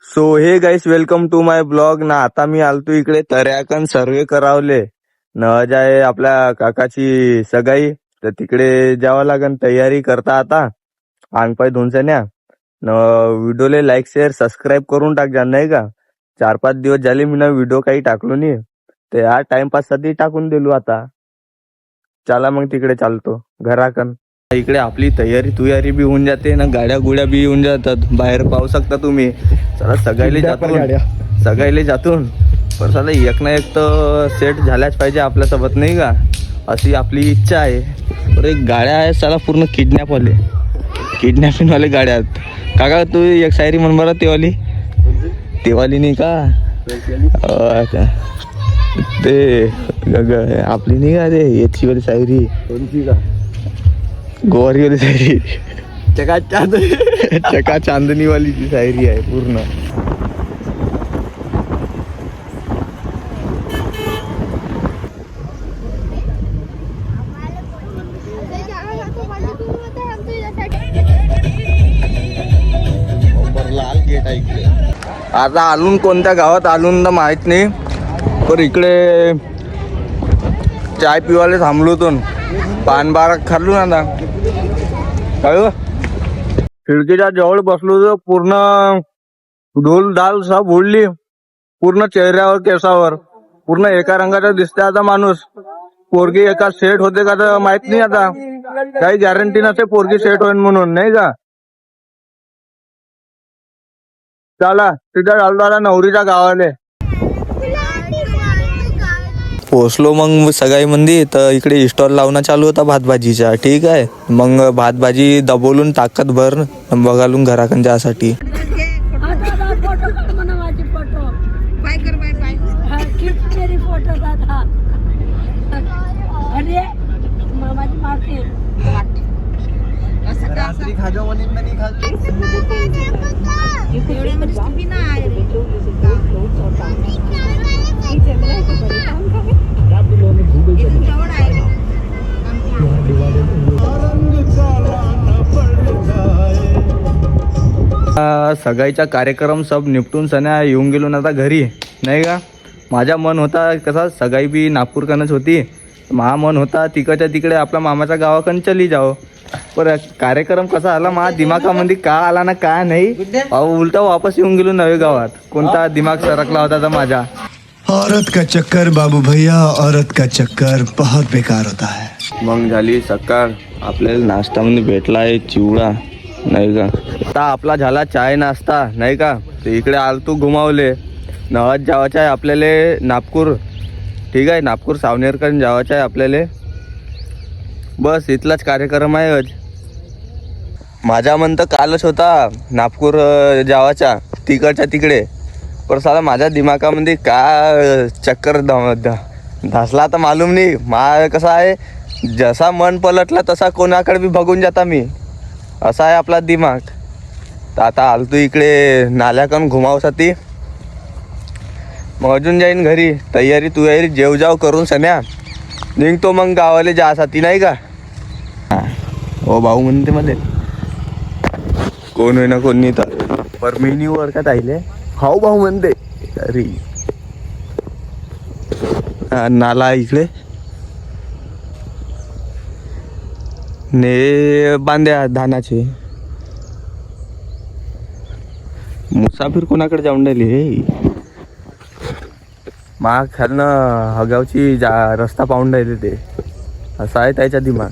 So hey guys welcome to my blog ना. आता मी आलतो इकडे तर्याकन सर्वे करावले न जाय आपल्या काकाची सगाई, तर तिकडे जावं लागन. तयारी करता आता अंग पाय धुणसन्या न. व्हिडिओले लाईक शेअर सबस्क्राईब करून टाक जा, नाही का. 4-5 दिवस झाले मी ना व्हिडिओ काही टाकलो नाही, ते आज टाइमपास साठी टाकून दिलो. आता चला मग तिकडे चालतो घराकन. इकडे आपली तयारी बी होऊन जाते ना, गाड्या गुड्या बी येऊन जातात. बाहेर पाहू शकता तुम्ही. चला सगळ्याला जातून पण चला एक ना एक तर सेट झाल्याच पाहिजे आपल्यासोबत, नाही का. अशी आपली इच्छा आहे. तर एक गाड्या आहे चला पूर्ण किडनॅपिंग वाले गाड्या आहेत. काका तू एक शायरी म्हण बरं. तेवाली नाही का ते आपली नाही का रे याची वाली शायरी, कोणती का, गोवारी वाली शायरी, चका चांदनी वाली ती शायरी आहे पूर्ण. लाल गेट आहे इकडे. आता आलून कोणत्या गावात आलून तर माहित नाही, पण इकडे चाय पिवाले थांबलो होतो. पान बारा खाल्लो ना. आता काय खिडकीच्या जवळ बसलो होतो. पूर्ण ढोल डाल सब उडली पूर्ण चेहऱ्यावर केसावर. पूर्ण एका रंगाचा दिसते आता माणूस. पोरगी एका सेट होते का तर माहित नाही. आता काही गॅरंटी नसते पोरगी सेट होईल म्हणून, नाही का. चला तिथे चालतो आता नवरीच्या गावाले. पोचलो मग सगळी मंदी. तर इकडे स्टॉल लावणं चालू होता भातभाजीचा. ठीक आहे, मग भातभाजी दबवलून ताकद भर बघालून घराकडे जासाठी. सगाईचा कार्यक्रम सब निपटून सण्या येऊन गेलो ना आता घरी, नाही का. माझा मन होता कसा सगाई बी नागपूरकडनंच होती. माझा मन होता तिकडच्या तिकडे आपल्या मामाच्या गावाकडून चली जाओ. पर कार्यक्रम कसा आला माझ्या दिमागामध्ये का आला ना काय नाही, उलटा वापस येऊन गेलो नवे गावात. कोणता दिमाग सरकला होता तर माझा. औरत का चक्कर बाबू भैया, औरत का चक्कर बहुत बेकार होता है. मग झाली सकाळ. आपल्याला नाश्त्यामध्ये भेटला आहे चिवडा, नाही का. आता आपला झाला चाय नाश्ता, नाही का. ते इकडे आलतो घुमावले. नवाज जावाचं आहे आपल्याला नागपूर. ठीक आहे, नागपूर सावनेरकडे जावाचं आहे आपल्याला. बस इथलाच कार्यक्रम आहे आज. माझा मन तर कालच होता नागपूर जावाचा तिकडच्या तिकडे. पण साला माझ्या दिमागामध्ये का चक्कर धासला तर मालूम नाही. मा कसा आहे, जसा मन पलटला तसा कोणाकडे बी बघून जाता मी. असा आहे आपला दिमाग. तर आता आलतो इकडे नाल्याकडून घुमावसाठी. मग अजून जाईन घरी. तयारी जेवजाव करून सन्या निघतो मग गावाला जासाठी, नाही का. हो भाऊ म्हणते मध्ये कोण होईना कोण नाही तर पर मी नाही ओळखत आहिले. हाऊ भाऊ म्हणते. अरे नाला इकडे ने बांध्या धानाचे. मुसाफिर कोणाकडे जाऊन राहिली हे. माग खालनं हगावची रस्ता पाहून राहिले ते. असा आहे त्याचा दिमाग.